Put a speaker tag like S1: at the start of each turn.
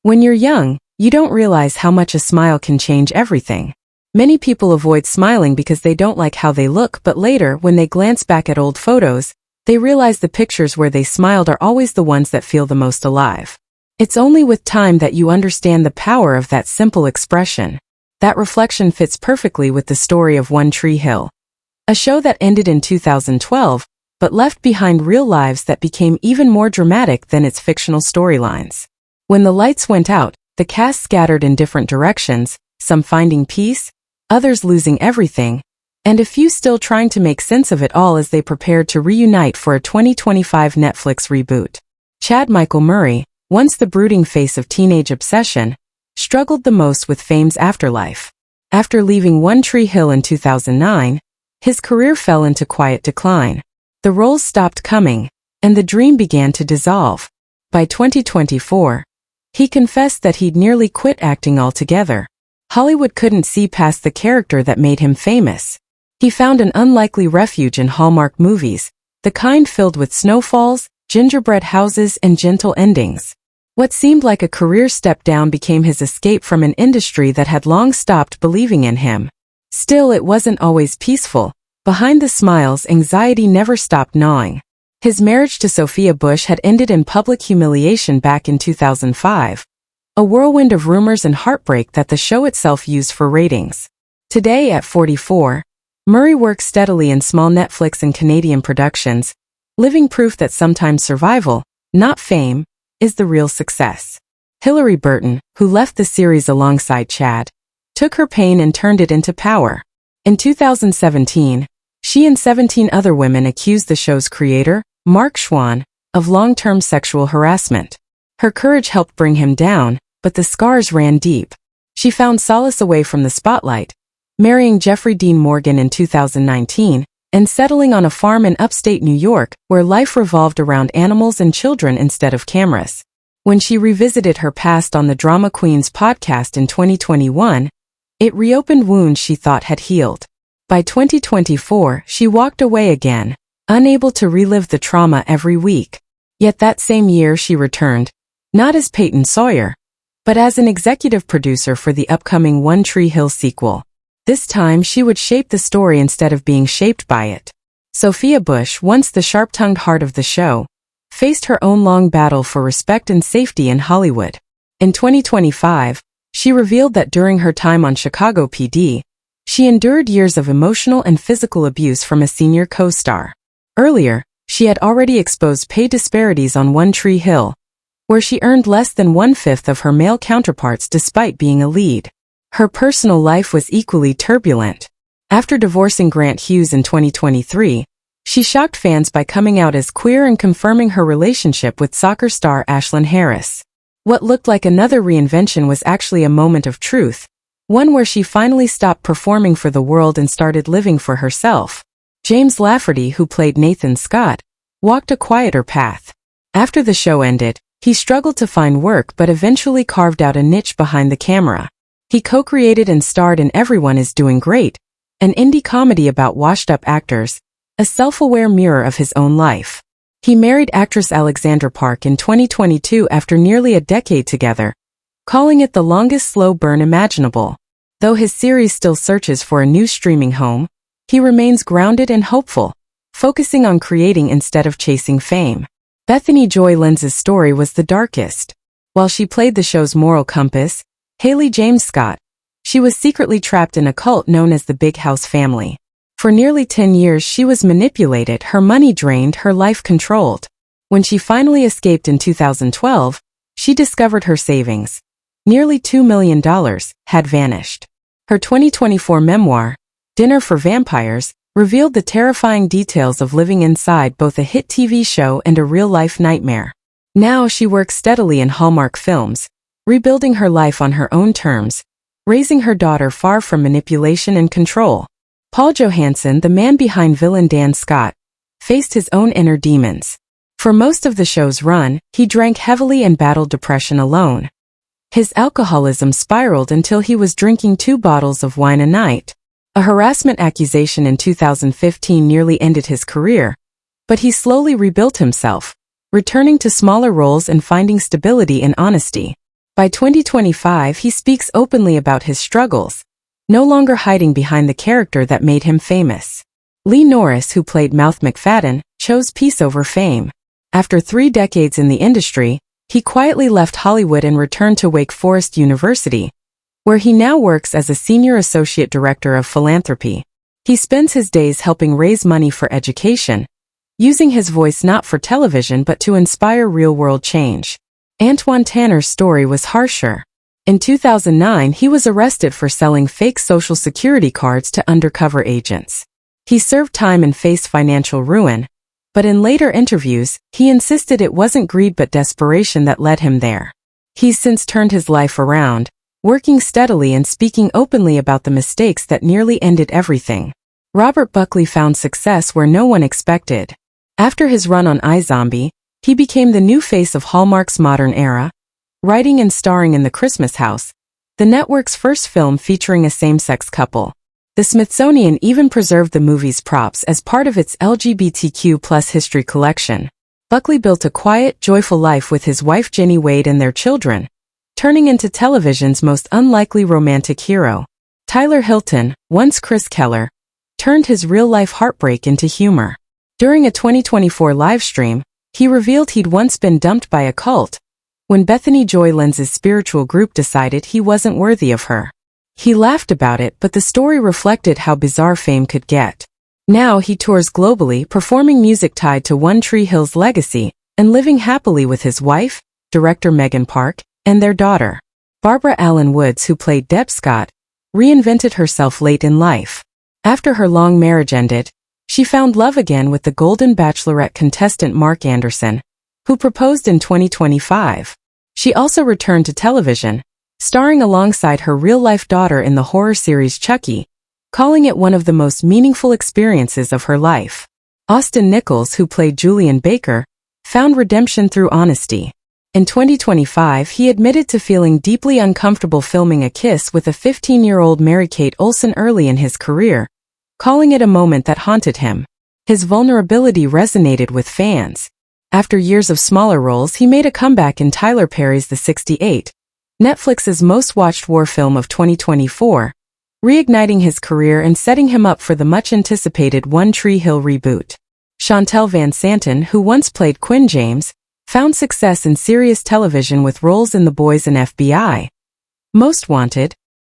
S1: When you're young, you don't realize how much a smile can change everything. Many people avoid smiling because they don't like how they look, but later, when they glance back at old photos, they realize the pictures where they smiled are always the ones that feel the most alive. It's only with time that you understand the power of that simple expression. That reflection fits perfectly with the story of One Tree Hill, a show that ended in 2012, but left behind real lives that became even more dramatic than its fictional storylines. When the lights went out, the cast scattered in different directions, some finding peace, others losing everything, and a few still trying to make sense of it all as they prepared to reunite for a 2025 Netflix reboot. Chad Michael Murray, once the brooding face of teenage obsession, struggled the most with fame's afterlife. After leaving One Tree Hill in 2009, his career fell into quiet decline. The roles stopped coming, and the dream began to dissolve. By 2024, he confessed that he'd nearly quit acting altogether. Hollywood couldn't see past the character that made him famous. He found an unlikely refuge in Hallmark movies, the kind filled with snowfalls, gingerbread houses, and gentle endings. What seemed like a career step down became his escape from an industry that had long stopped believing in him. Still, it wasn't always peaceful. Behind the smiles, anxiety never stopped gnawing. His marriage to Sophia Bush had ended in public humiliation back in 2005, a whirlwind of rumors and heartbreak that the show itself used for ratings. Today, at 44, Murray works steadily in small Netflix and Canadian productions, living proof that sometimes survival, not fame, is the real success. Hilary Burton, who left the series alongside Chad, took her pain and turned it into power. In 2017, she and 17 other women accused the show's creator, Mark Schwann, of long-term sexual harassment. Her courage helped bring him down, but the scars ran deep. She found solace away from the spotlight, marrying Jeffrey Dean Morgan in 2019, and settling on a farm in upstate New York where life revolved around animals and children instead of cameras. When she revisited her past on the Drama Queens podcast in 2021, it reopened wounds she thought had healed. By 2024, she walked away again, unable to relive the trauma every week. Yet that same year she returned, not as Peyton Sawyer, but as an executive producer for the upcoming One Tree Hill sequel. This time she would shape the story instead of being shaped by it. Sophia Bush, once the sharp-tongued heart of the show, faced her own long battle for respect and safety in Hollywood. In 2025, she revealed that during her time on Chicago PD, she endured years of emotional and physical abuse from a senior co-star. Earlier, she had already exposed pay disparities on One Tree Hill, where she earned less than one-fifth of her male counterparts despite being a lead. Her personal life was equally turbulent. After divorcing Grant Hughes in 2023, she shocked fans by coming out as queer and confirming her relationship with soccer star Ashlyn Harris. What looked like another reinvention was actually a moment of truth, one where she finally stopped performing for the world and started living for herself. James Lafferty, who played Nathan Scott, walked a quieter path. After the show ended, he struggled to find work but eventually carved out a niche behind the camera. He co-created and starred in Everyone Is Doing Great, an indie comedy about washed-up actors, a self-aware mirror of his own life. He married actress Alexandra Park in 2022 after nearly a decade together, calling it the longest slow burn imaginable. Though his series still searches for a new streaming home, he remains grounded and hopeful, focusing on creating instead of chasing fame. Bethany Joy Lenz's story was the darkest. While she played the show's moral compass, Haley James Scott, she was secretly trapped in a cult known as the Big House Family. For nearly 10 years she was manipulated, her money drained, her life controlled. When she finally escaped in 2012, she discovered her savings, nearly $2 million, had vanished. Her 2024 memoir, Dinner for Vampires, revealed the terrifying details of living inside both a hit TV show and a real-life nightmare. Now she works steadily in Hallmark films, rebuilding her life on her own terms, raising her daughter far from manipulation and control. Paul Johansson, the man behind villain Dan Scott, faced his own inner demons. For most of the show's run, he drank heavily and battled depression alone. His alcoholism spiraled until he was drinking 2 bottles of wine a night. A harassment accusation in 2015 nearly ended his career, but he slowly rebuilt himself, returning to smaller roles and finding stability in honesty. By 2025, he speaks openly about his struggles, no longer hiding behind the character that made him famous. Lee Norris, who played Mouth McFadden, chose peace over fame. After 3 decades in the industry, he quietly left Hollywood and returned to Wake Forest University, where he now works as a senior associate director of philanthropy. He spends his days helping raise money for education, using his voice not for television but to inspire real-world change. Antoine Tanner's story was harsher. In 2009, he was arrested for selling fake Social Security cards to undercover agents. He served time and faced financial ruin, but in later interviews, he insisted it wasn't greed but desperation that led him there. He's since turned his life around, working steadily and speaking openly about the mistakes that nearly ended everything. Robert Buckley found success where no one expected. After his run on iZombie, he became the new face of Hallmark's modern era, writing and starring in The Christmas House, the network's first film featuring a same-sex couple. The Smithsonian even preserved the movie's props as part of its LGBTQ+ history collection. Buckley built a quiet, joyful life with his wife Jenny Wade and their children, turning into television's most unlikely romantic hero. Tyler Hilton, once Chris Keller, turned his real-life heartbreak into humor. During a 2024 livestream, he revealed he'd once been dumped by a cult, when Bethany Joy Lenz's spiritual group decided he wasn't worthy of her. He laughed about it, but the story reflected how bizarre fame could get. Now he tours globally, performing music tied to One Tree Hill's legacy, and living happily with his wife, director Megan Park, and their daughter. Barbara Allen Woods, who played Deb Scott, reinvented herself late in life. After her long marriage ended, she found love again with the Golden Bachelorette contestant Mark Anderson, who proposed in 2025. She also returned to television, starring alongside her real-life daughter in the horror series Chucky, calling it one of the most meaningful experiences of her life. Austin Nichols, who played Julian Baker, found redemption through honesty. In 2025, he admitted to feeling deeply uncomfortable filming a kiss with a 15-year-old Mary-Kate Olsen early in his career, calling it a moment that haunted him. His vulnerability resonated with fans. After years of smaller roles, he made a comeback in Tyler Perry's The 68, Netflix's most-watched war film of 2024, reigniting his career and setting him up for the much-anticipated One Tree Hill reboot. Chantel Van Santen, who once played Quinn James, found success in serious television with roles in The Boys and FBI, Most Wanted,